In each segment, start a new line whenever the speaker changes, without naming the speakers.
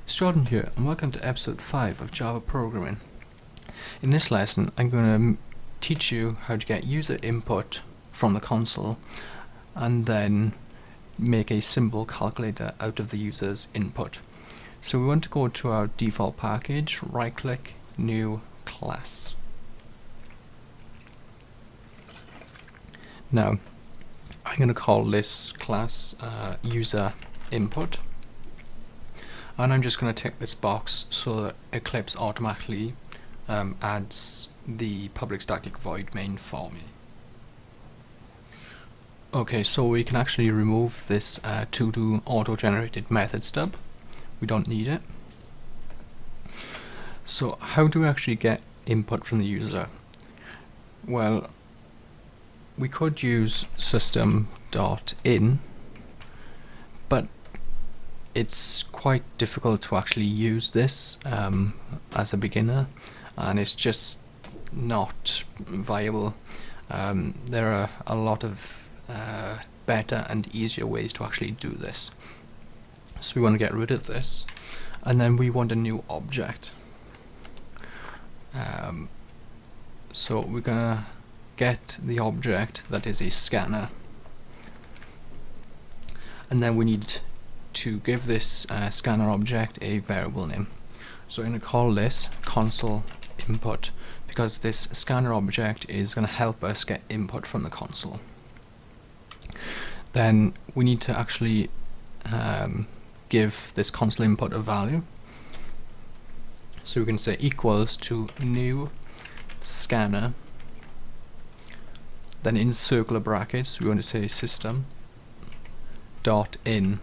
It's Jordan here, and welcome to episode 5 of Java Programming. In this lesson, I'm going to teach you how to get user input from the console and then make a symbol calculator out of the user's input. So we want to go to our default package, right click, new class. Now, I'm going to call this class user input. And I'm just going to tick this box so that Eclipse automatically adds the public static void main for me. Okay, so we can actually remove this to-do auto-generated method stub. We don't need it. So how do we actually get input from the user? Well, we could use system.in, but it's quite difficult to actually use this as a beginner, and it's just not viable. There are a lot of better and easier ways to actually do this. So we want to get rid of this, and then we want a new object. So we're gonna get the object that is a scanner, and then we need to give this scanner object a variable name. So I'm going to call this console input because this scanner object is going to help us get input from the console. Then we need to actually give this console input a value. So we can say equals to new scanner. Then in circular brackets we want to say system dot in.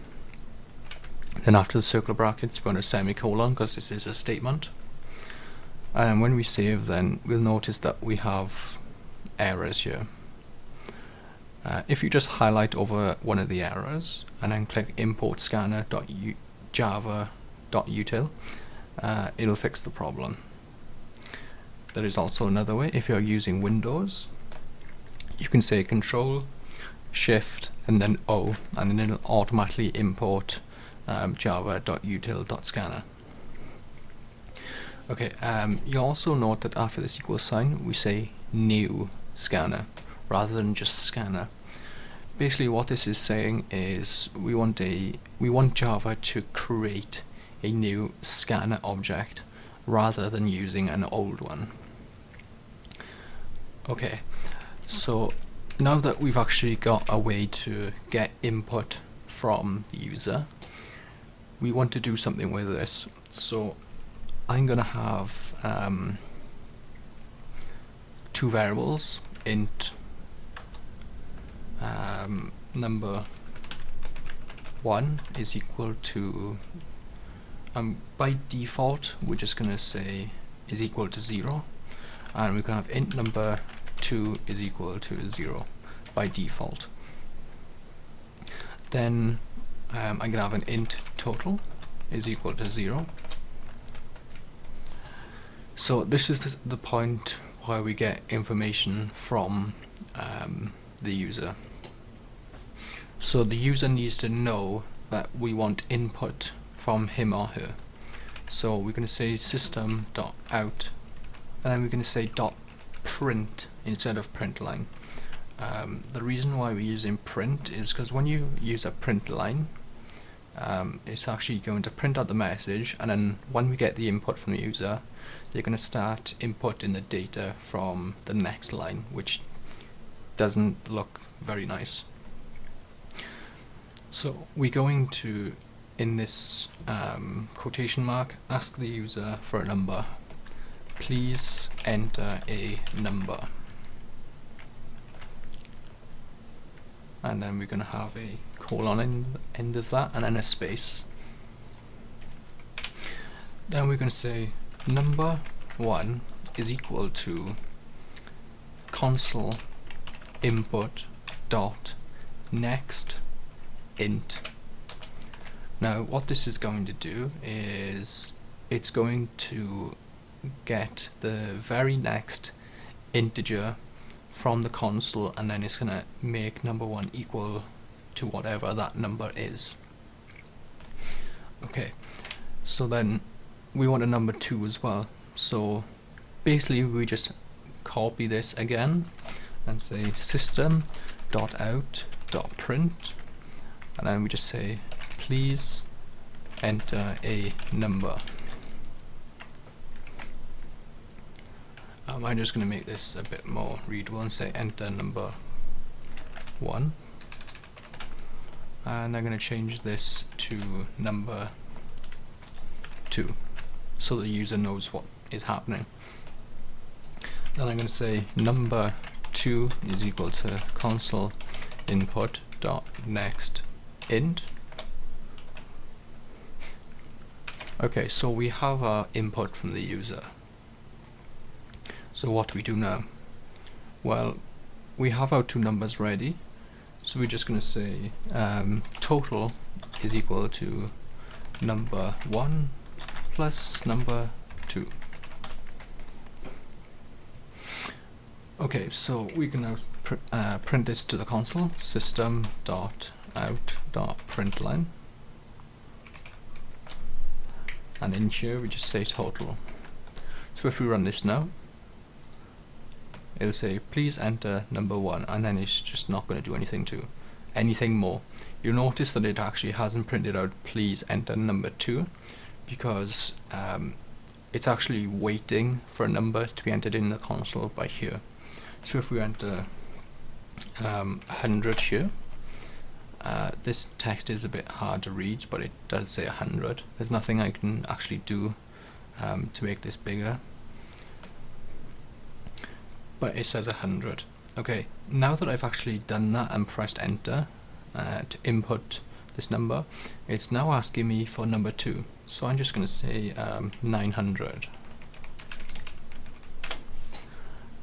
Then after the circular brackets, we want a semicolon because this is a statement. And when we save, then we'll notice that we have errors here. If you just highlight over one of the errors and then click import scanner.java.util, it'll fix the problem. There is also another way. If you're using Windows, you can say Control, Shift, and then O, and then it'll automatically import java.util.scanner. Okay, you also note that after this equals sign we say new scanner rather than just scanner. Basically what this is saying is we want Java to create a new scanner object rather than using an old one. Okay, so now that we've actually got a way to get input from the user, we want to do something with this. So I'm going to have two variables, int number 1 is equal to, by default we're just going to say is equal to 0, and we can have int number 2 is equal to 0 by default. Then I'm going to have an int total is equal to 0. So this is the point where we get information from the user. So the user needs to know that we want input from him or her. So we're going to say system.out, and then we're going to say .print instead of print line. The reason why we're using print is because when you use a print line, it's actually going to print out the message, and then when we get the input from the user, you're going to start inputting the data from the next line, which doesn't look very nice. So we're going to, in this quotation mark, ask the user for a number. Please enter a number. And then we're going to have a colon in the end of that, and then a space. Then we're going to say number 1 is equal to console input dot next int. Now what this is going to do is it's going to get the very next integer from the console, and then it's going to make number 1 equal to whatever that number is. Okay, So then we want a number 2 as well. So basically we just copy this again and say system.out.print, and then we just say please enter a number. I'm just going to make this a bit more readable and say enter number 1, and I'm going to change this to number 2 so the user knows what is happening. Then I'm going to say number 2 is equal to console input dot next int. Okay, so we have our input from the user. So what do we do now? Well, we have our 2 numbers ready, so we're just going to say total is equal to number 1 plus number 2. Okay, so we can now print this to the console, system.out.println, and in here we just say total. So if we run this now, it'll say please enter number 1, and then it's just not going to do anything more. You'll notice that it actually hasn't printed out please enter number 2 because it's actually waiting for a number to be entered in the console by here. So if we enter 100 here, this text is a bit hard to read, but it does say 100. There's nothing I can actually do to make this bigger, but it says 100. Okay, now that I've actually done that and pressed enter to input this number, it's now asking me for number 2. So I'm just going to say 900.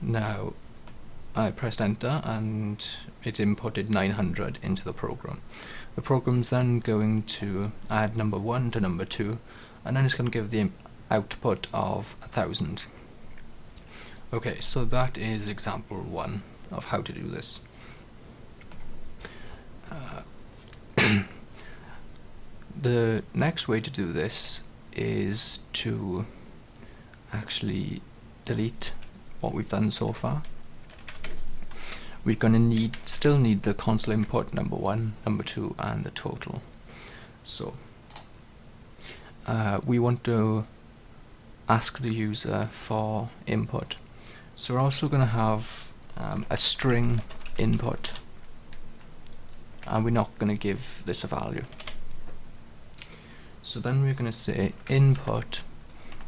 Now I pressed enter and it's inputted 900 into the program. The program's then going to add number 1 to number 2, and then it's going to give the output of 1000. Okay, so that is example 1 of how to do this. The next way to do this is to actually delete what we've done so far. We're going to still need the console input number 1, number 2, and the total. So we want to ask the user for input. So we're also going to have a string input, and we're not going to give this a value. So then we're going to say input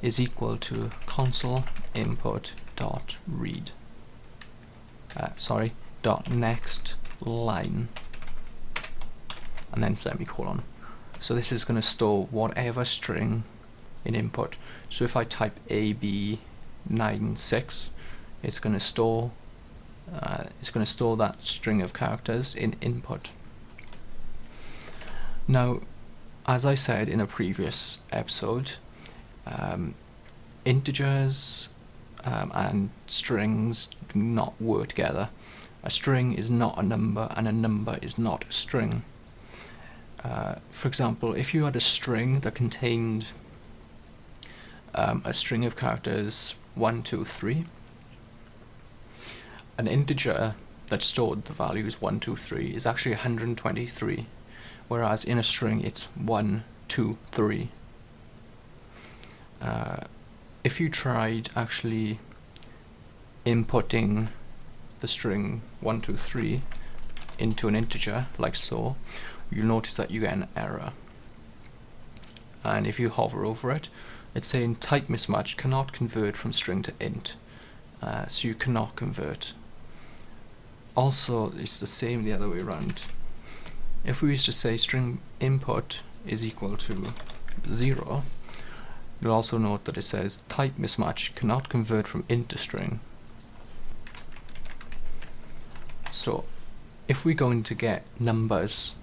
is equal to console input dot read. Dot next line, and then semicolon. So this is going to store whatever string in input. So if I type AB96, it's going to store that string of characters in input. Now, as I said in a previous episode, integers and strings do not work together. A string is not a number, and a number is not a string. For example, if you had a string that contained a string of characters 1, 2, 3, an integer that stored the values 1, 2, 3 is actually 123, whereas in a string it's 1, 2, 3. If you tried actually inputting the string 1, 2, 3 into an integer like so, you'll notice that you get an error. And if you hover over it, it's saying type mismatch cannot convert from string to int. So you cannot convert. Also, it's the same the other way around. If we used to say string input is equal to 0, you'll also note that it says type mismatch cannot convert from int to string. So if we're going to get numbers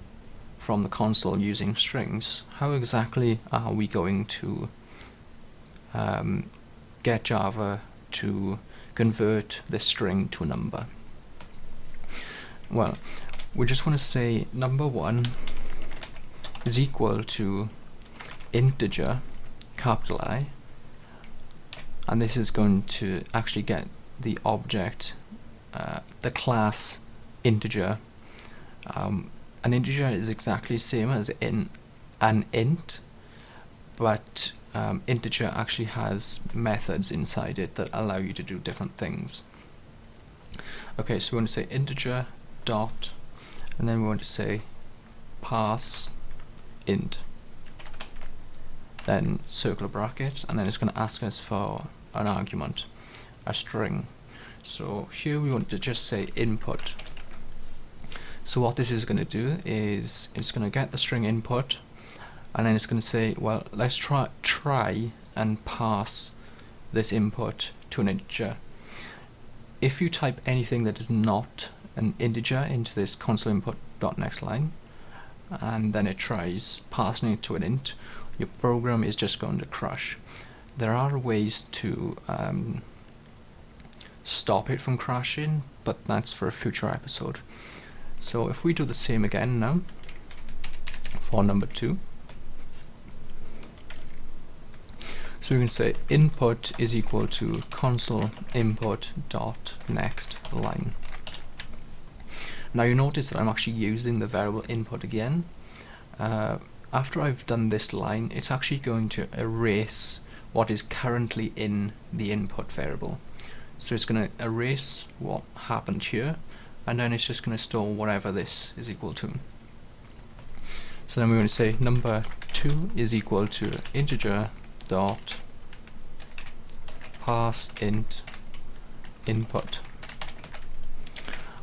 from the console using strings, how exactly are we going to get Java to convert this string to a number? Well, we just want to say number 1 is equal to integer capital I, and this is going to actually get the object, the class integer. An integer is exactly the same as in an int, but integer actually has methods inside it that allow you to do different things. Okay, so we want to say integer dot, and then we want to say pass int, then circle a bracket, and then it's going to ask us for an argument, a string. So here we want to just say input. So what this is going to do is it's going to get the string input, and then it's going to say, well, let's try and pass this input to an integer. If you type anything that is not an integer into this console input dot next line, and then it tries passing it to an int, your program is just going to crash. There are ways to stop it from crashing, but that's for a future episode. So if we do the same again now for number 2, so we can say input is equal to console input dot next line. Now you notice that I'm actually using the variable input again. After I've done this line, it's actually going to erase what is currently in the input variable. So it's going to erase what happened here, and then it's just going to store whatever this is equal to. So then we're going to say number 2 is equal to integer dot pass int input.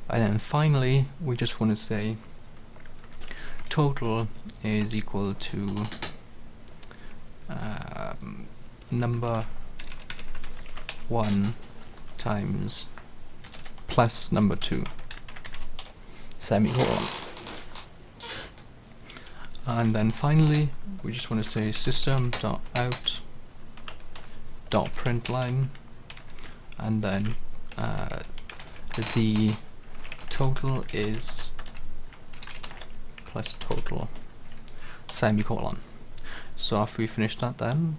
And then finally we just want to say total is equal to number 1 times plus number 2 semicolon. And then finally we just want to say system.out.println, and then the total is plus total semicolon. So after we finish that, then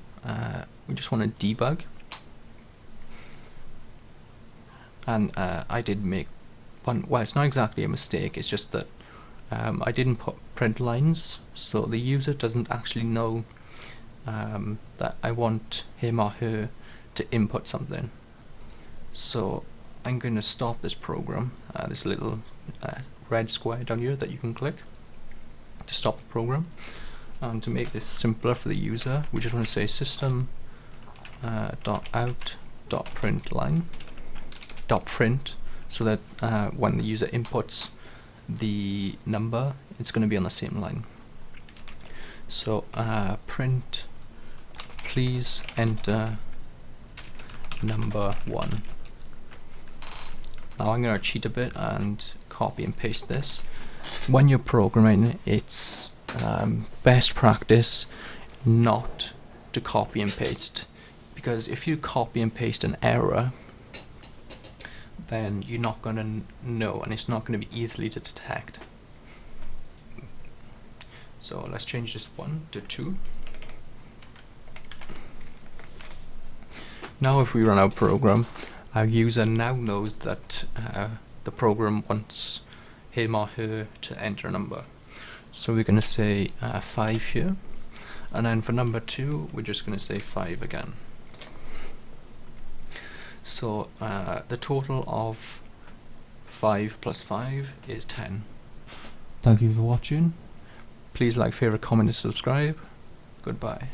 we just want to debug, and I did make one. Well, it's not exactly a mistake, it's just that I didn't put print lines, so the user doesn't actually know that I want him or her to input something. So I'm going to stop this program, this little red square down here that you can click to stop the program. And to make this simpler for the user, we just want to say system .out.println.print, so that when the user inputs the number, it's going to be on the same line. So print please enter number 1. Now I'm going to cheat a bit and copy and paste this. When you're programming, it's best practice not to copy and paste, because if you copy and paste an error, then you're not going to know, and it's not going to be easily to detect. So let's change this 1 to 2. Now if we run our program, our user now knows that the program wants him or her to enter a number. So we're going to say 5 here, and then for number 2 we're just going to say 5 again. So the total of 5 plus 5 is 10. Thank you for watching. Please like, favorite, comment and subscribe. Goodbye.